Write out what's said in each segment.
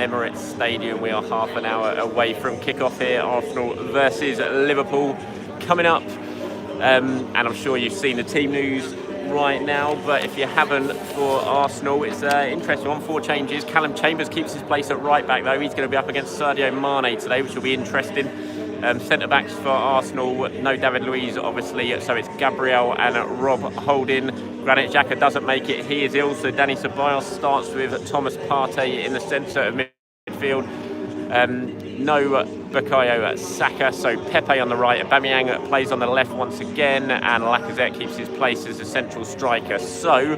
Emirates Stadium. We are half an hour away from kickoff here. Arsenal versus Liverpool coming up. And I'm sure you've seen the team news right now, but if you haven't, for Arsenal, it's an interesting one. 4 changes. Callum Chambers keeps his place at right back, though. He's going to be up against Sadio Mane today, which will be interesting. Centre backs for Arsenal, no David Luiz, obviously, so it's Gabriel and Rob Holding. Granit Xhaka doesn't make it, he is ill, so Dani Ceballos starts with Thomas Partey in the centre of midfield. No Bukayo Saka, so Pepe on the right, Aubameyang plays on the left once again, and Lacazette keeps his place as a central striker. So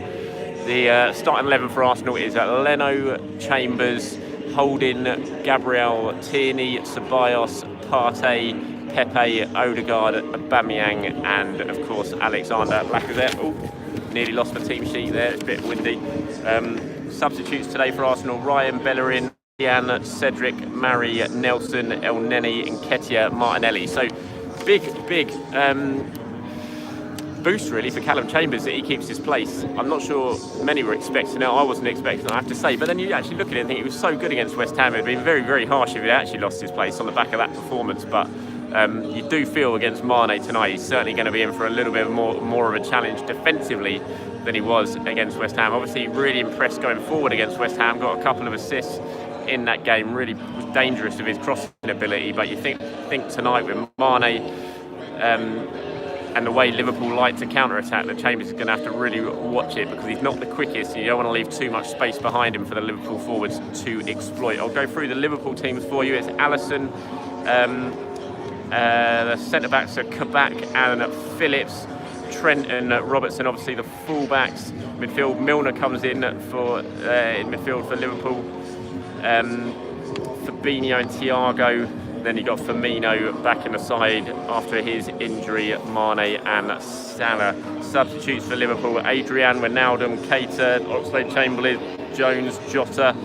the starting 11 for Arsenal is Leno, Chambers, Holding, Gabriel, Tierney, Ceballos, Partey, Pepe, Odegaard, Aubameyang, and of course Alexander Lacazette. Oh, nearly lost the team sheet there, it's a bit windy. Substitutes today for Arsenal: Ryan Bellerin, Ian, Cedric, Mari, Nelson, El Neni, and Ketia Martinelli. So big boost really for Callum Chambers that he keeps his place. I'm not sure many were expecting it. I wasn't expecting it, I have to say. But then you actually look at it and think he was so good against West Ham. It would have been very, very harsh if he actually lost his place on the back of that performance. But you do feel against Mane tonight, he's certainly going to be in for a little bit more of a challenge defensively than he was against West Ham. Obviously, really impressed going forward against West Ham. Got a couple of assists in that game. Really was dangerous with his crossing ability. But you think tonight with Mane and the way Liverpool like to counter-attack, that Chambers is going to have to really watch it, because he's not the quickest. You don't want to leave too much space behind him for the Liverpool forwards to exploit. I'll go through the Liverpool teams for you. It's Alisson, the centre-backs are Kabak and Phillips, Trent and Robertson, obviously the full-backs. Midfield, Milner comes in for in midfield for Liverpool. Fabinho and Thiago. Then you got Firmino back in the side after his injury, Mane and Salah. Substitutes for Liverpool: Adrian, Wijnaldum, Keita, Oxlade-Chamberlain, Jones, Jota,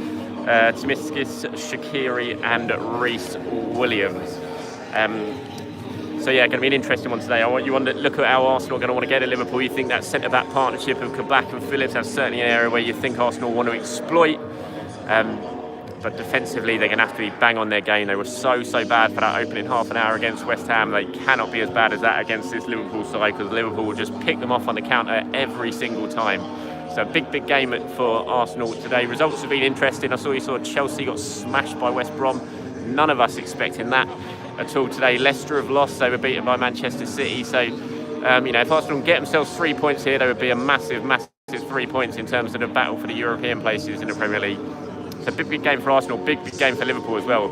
Tsimiskis, Shaqiri and Reece Williams. So yeah, going to be an interesting one today. I want you to look at how Arsenal are going to want to get at Liverpool. You think that centre-back partnership of Kabak and Phillips, that's certainly an area where you think Arsenal want to exploit. But defensively, they're going to have to be bang on their game. They were so bad for that opening half an hour against West Ham. They cannot be as bad as that against this Liverpool side, because Liverpool will just pick them off on the counter every single time. So big game for Arsenal today. Results have been interesting. You saw Chelsea got smashed by West Brom. None of us expecting that at all today. Leicester have lost. They were beaten by Manchester City. So, if Arsenal get themselves 3 points here, they would be a massive 3 points in terms of the battle for the European places in the Premier League. So big game for Arsenal, big game for Liverpool as well.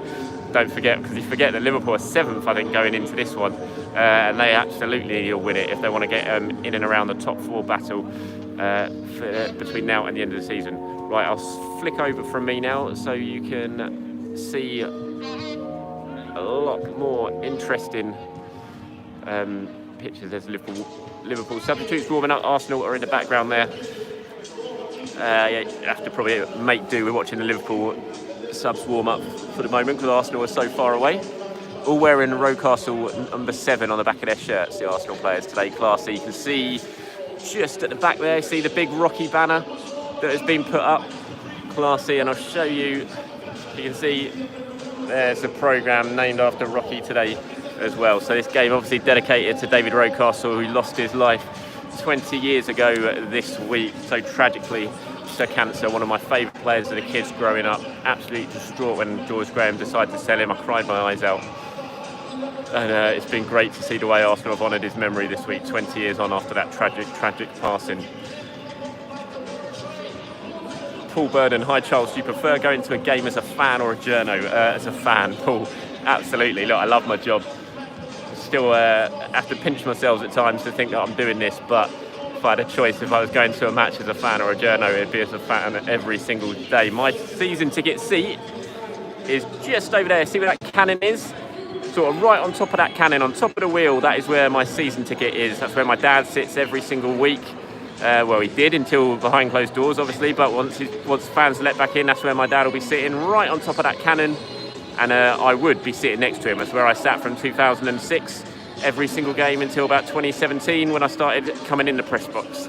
Don't forget, because you forget that Liverpool are 7th, I think, going into this one. And they absolutely will win it if they want to get in and around the top 4 battle between now and the end of the season. Right, I'll flick over from me now so you can see a lot more interesting pictures. There's Liverpool substitutes warming up. Arsenal are in the background there. You have to probably make do with watching the Liverpool subs warm up for the moment, because Arsenal are so far away. All wearing Rocastle number 7 on the back of their shirts, the Arsenal players today. Classy. You can see just at the back there, see the big Rocky banner that has been put up. Classy, and I'll show you. You can see there's a programme named after Rocky today as well. So this game obviously dedicated to David Rocastle, who lost his life 20 years ago this week, so tragically, to cancer. One of my favourite players of the kids growing up. Absolutely distraught when George Graham decided to sell him. I cried my eyes out. And it's been great to see the way Arsenal have honoured his memory this week, 20 years on after that tragic passing. Paul Burden: hi Charles, do you prefer going to a game as a fan or a journo? As a fan, Paul. Absolutely. Look, I love my job. Still have to pinch myself at times to think that I'm doing this, but if I had a choice, if I was going to a match as a fan or a journo, it'd be as a fan every single day. My season ticket seat is just over there. See where that cannon is? Sort of right on top of that cannon, on top of the wheel. That is where my season ticket is. That's where my dad sits every single week. Well, he did until behind closed doors, obviously, but once fans let back in, that's where my dad will be sitting, right on top of that cannon. And I would be sitting next to him. That's where I sat from 2006, every single game until about 2017 when I started coming in the press box.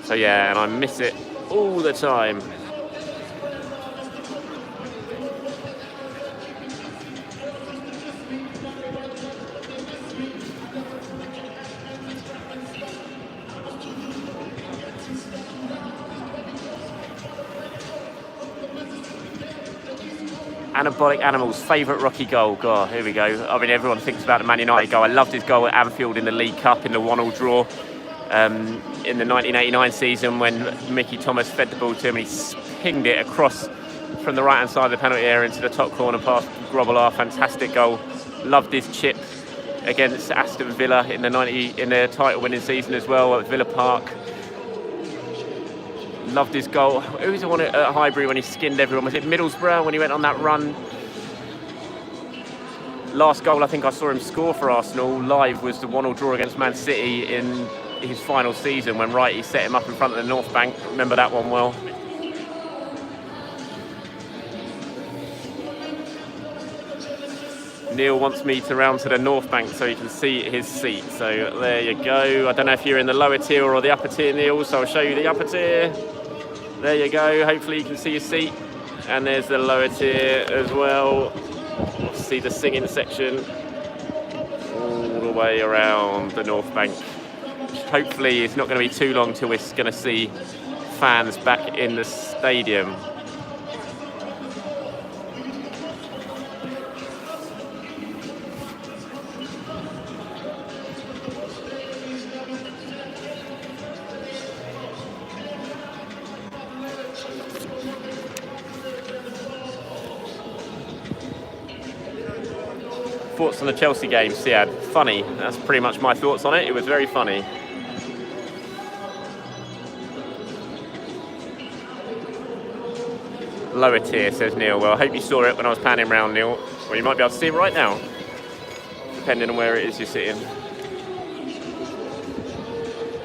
So yeah, and I miss it all the time. Anabolic Animals, favourite Rocky goal. God, here we go. I mean, everyone thinks about the Man United goal. I loved his goal at Anfield in the League Cup in the 1-1 draw in the 1989 season when Mickey Thomas fed the ball to him and he pinged it across from the right-hand side of the penalty area into the top corner past Grobbelaar. Fantastic goal. Loved his chip against Aston Villa in the title-winning season as well at Villa Park. Loved his goal. Who was the one at Highbury when he skinned everyone? Was it Middlesbrough when he went on that run? Last goal I think I saw him score for Arsenal live was the 1-1 draw against Man City in his final season when Wrighty set him up in front of the North Bank. Remember that one well. Neil wants me to round to the North Bank so he can see his seat. So there you go. I don't know if you're in the lower tier or the upper tier, Neil, so I'll show you the upper tier. There you go. Hopefully you can see your seat. And there's the lower tier as well. See the singing section all the way around the North Bank. Hopefully it's not going to be too long till we're going to see fans back in the stadium. Thoughts on the Chelsea game, Siad? Funny. That's pretty much my thoughts on it. It was very funny. Lower tier, says Neil. Well, I hope you saw it when I was panning round, Neil. Well, you might be able to see it right now, depending on where it is you're sitting.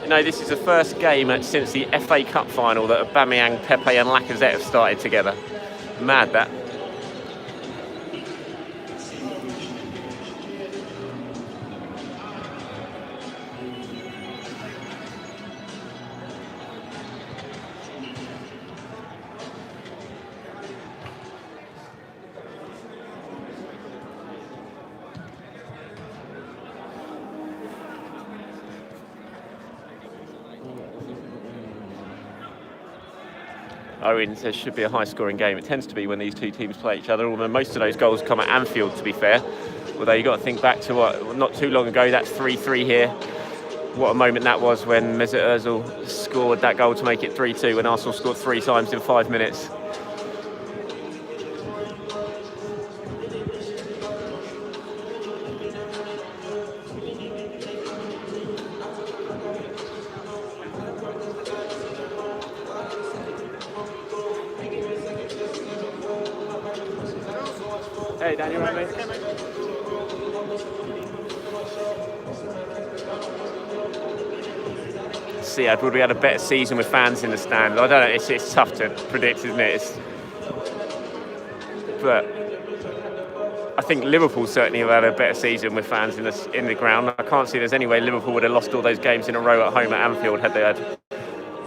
You know, this is the first game since the FA Cup final that Aubameyang, Pepe and Lacazette have started together. Mad, that. Owen says should be a high-scoring game. It tends to be when these two teams play each other. Although most of those goals come at Anfield, to be fair. Although you've got to think back to what, not too long ago, that 3-3 here. What a moment that was when Mesut Ozil scored that goal to make it 3-2 when Arsenal scored 3 times in 5 minutes. Hey, Daniel, right, mate? Siad, would we had a better season with fans in the stand? I don't know, it's tough to predict, isn't it? But I think Liverpool certainly have had a better season with fans in the ground. I can't see there's any way Liverpool would have lost all those games in a row at home at Anfield had they had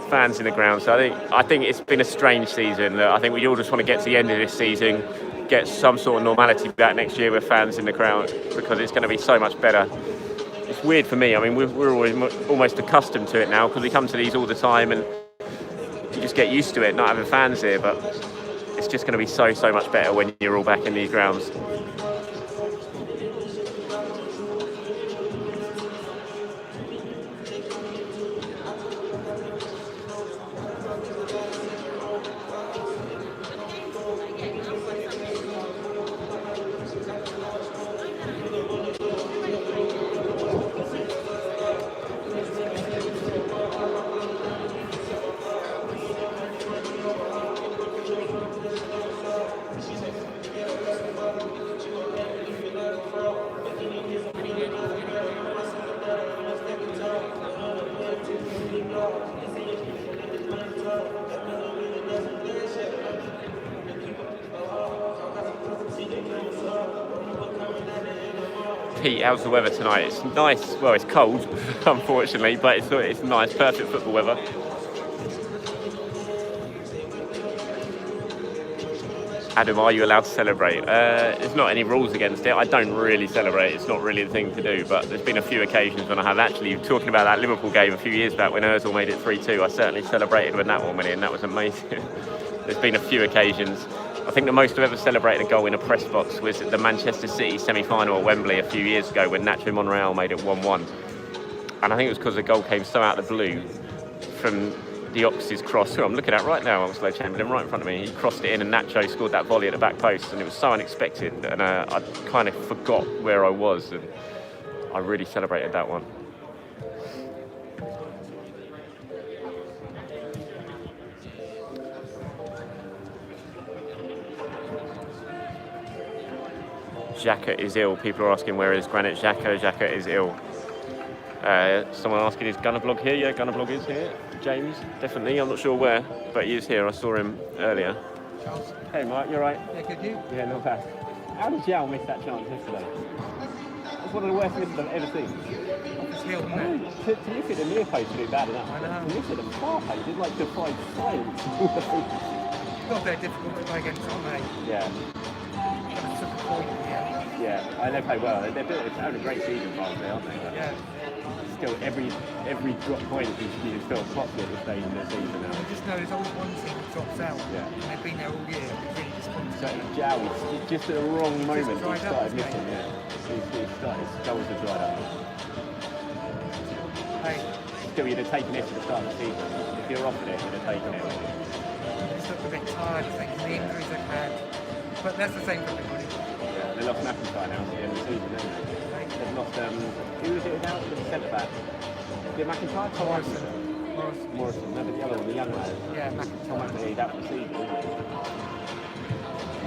fans in the ground. So I think it's been a strange season. I think we all just want to get to the end of this season, get some sort of normality back next year with fans in the ground, because it's going to be so much better. It's weird for me. I mean, we're always almost accustomed to it now because we come to these all the time and you just get used to it, not having fans here. But it's just going to be so much better when you're all back in these grounds. Pete, how's the weather tonight? It's nice. Well, it's cold, unfortunately, but it's nice, perfect football weather. Adam, are you allowed to celebrate? There's not any rules against it. I don't really celebrate. It's not really the thing to do, but there's been a few occasions when I have. Actually, talking about that Liverpool game a few years back when Ozil made it 3-2, I certainly celebrated when that one went in. That was amazing. There's been a few occasions. I think the most I've ever celebrated a goal in a press box was at the Manchester City semi-final at Wembley a few years ago when Nacho Monreal made it 1-1. And I think it was because the goal came so out of the blue from the Ox's cross, who I'm looking at right now, Oxlade Chamberlain, right in front of me. He crossed it in and Nacho scored that volley at the back post, and it was so unexpected, and I kind of forgot where I was, and I really celebrated that one. Xhaka is ill. People are asking where is Granit Xhaka. Xhaka is ill. Someone asking, is Gunnerblog here? Yeah, Gunnerblog is here. James, definitely. I'm not sure where, but he is here. I saw him earlier. Charles. Hey, Mark, you alright? Yeah, good, you? Yeah, not bad. How did Zhao miss that chance yesterday? It's one of the worst misses I've ever seen. Off his heel, isn't it? To miss it at the near post would be bad enough. I know. To miss it at the far post, it's like defied science. God, they're difficult to play against, aren't they? Yeah. That's such a point, yeah. Yeah, they play well. They're having a great season, Barnsley, aren't they? Yeah. Still, every drop point is still popular at this stage in the season now. I just know there's always one team that drops out. Yeah. And they've been there all year. It's really disappointing. So Zhao, just at the wrong moment, he started up, missing. Yeah, his goals have dried up. Hey, Still, you'd have taken it at the start of the season. If you're offered it, you'd have taken it. they just look a bit tired, I think, from the injuries they've had. But that's the same for everybody. Yeah, they lost McIntyre now at the end of the season, didn't they? They've lost, who was it now? The centre back. Did McIntyre? Tom Morrison. Morrison, no, but the other one, the young lad. Yeah, Tom McIntyre. McIntyre, that was the season, wasn't it?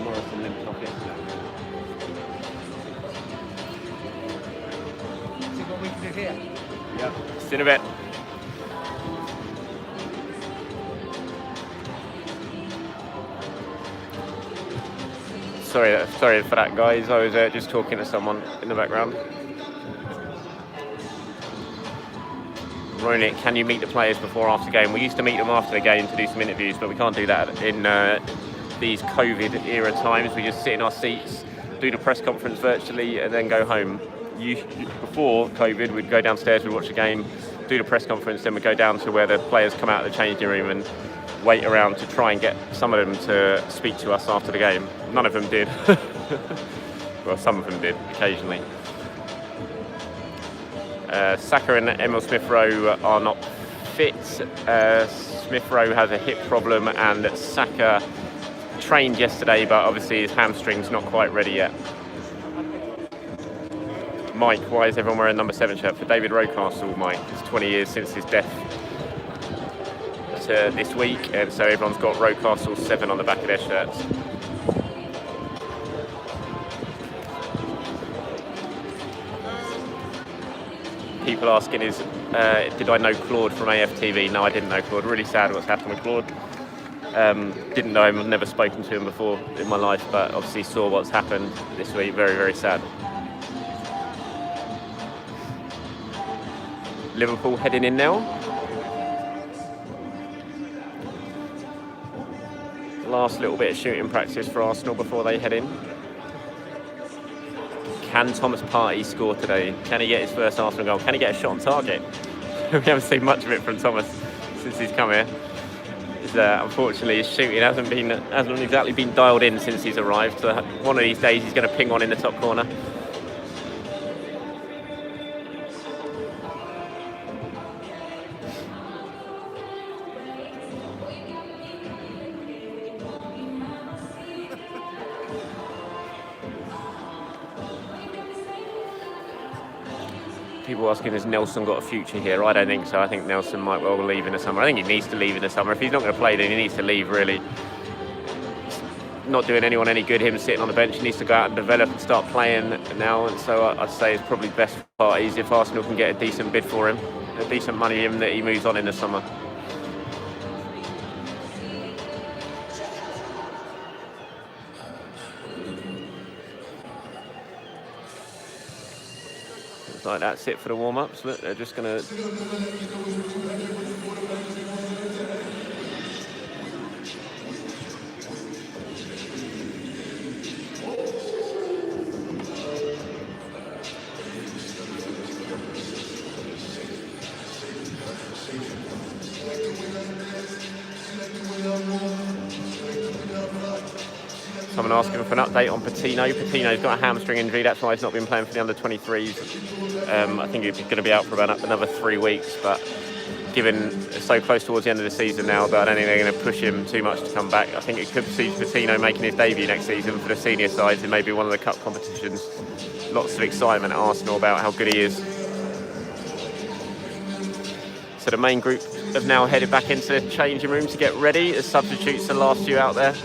Morrison limped off yesterday. See what we can do here. Yep, see you in a bit. Sorry for that, guys. I was just talking to someone in the background. Ronik, can you meet the players before or after game? We used to meet them after the game to do some interviews, but we can't do that in these COVID era times. We just sit in our seats, do the press conference virtually, and then go home. Before COVID, we'd go downstairs, we'd watch the game, do the press conference, then we'd go down to where the players come out of the changing room and wait around to try and get some of them to speak to us after the game. None of them did. Well, some of them did, occasionally. Saka and Emil Smith-Rowe are not fit. Smith-Rowe has a hip problem and Saka trained yesterday, but obviously his hamstring's not quite ready yet. Mike, why is everyone wearing number 7 shirt? For David Rocastle, Mike. It's 20 years since his death this week, and so everyone's got Rocastle 7 on the back of their shirts. People asking did I know Claude from AFTV? No, I didn't know Claude. Really sad what's happened with Claude. Didn't know him, I've never spoken to him before in my life, but obviously saw what's happened this week. Very, very sad. Liverpool heading in now. Last little bit of shooting practice for Arsenal before they head in. Can Thomas Partey score today? Can he get his first Arsenal goal? Can he get a shot on target? We haven't seen much of it from Thomas since he's come here. Unfortunately, his shooting hasn't exactly been dialed in since he's arrived. So one of these days he's going to ping one in the top corner. People asking, has Nelson got a future here? I don't think so. I think Nelson might well leave in the summer. I think he needs to leave in the summer. If he's not going to play, then he needs to leave, really. It's not doing anyone any good, him sitting on the bench. He needs to go out and develop and start playing now. And so I'd say it's probably best parties if Arsenal can get a decent bid for him, a decent money him, that he moves on in the summer. Like that's it for the warm-ups. Look, they're just going to Simon asking for an update on Patino. Patino's got a hamstring injury, that's why he's not been playing for the under-23s. I think he's going to be out for about another 3 weeks, but given it's so close towards the end of the season now that I don't think they're going to push him too much to come back. I think it could see Patino making his debut next season for the senior sides in maybe one of the cup competitions. Lots of excitement at Arsenal about how good he is. So the main group have now headed back into the changing room to get ready as substitutes, the last few out there.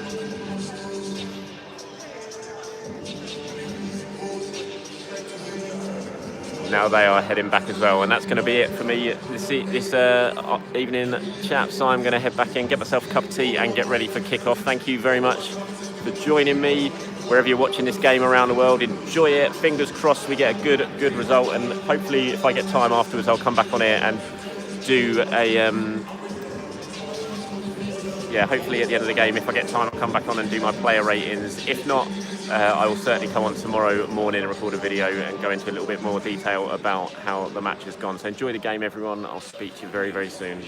Now they are heading back as well, and that's going to be it for me this evening, chaps. I'm going to head back in, get myself a cup of tea and get ready for kick-off. Thank you very much for joining me wherever you're watching this game around the world. Enjoy it. Fingers crossed we get a good result, and hopefully if I get time afterwards I'll come back on here and do a hopefully at the end of the game, if I get time, I'll come back on and do my player ratings. If not, I will certainly come on tomorrow morning and record a video and go into a little bit more detail about how the match has gone. So enjoy the game, everyone. I'll speak to you very, very soon.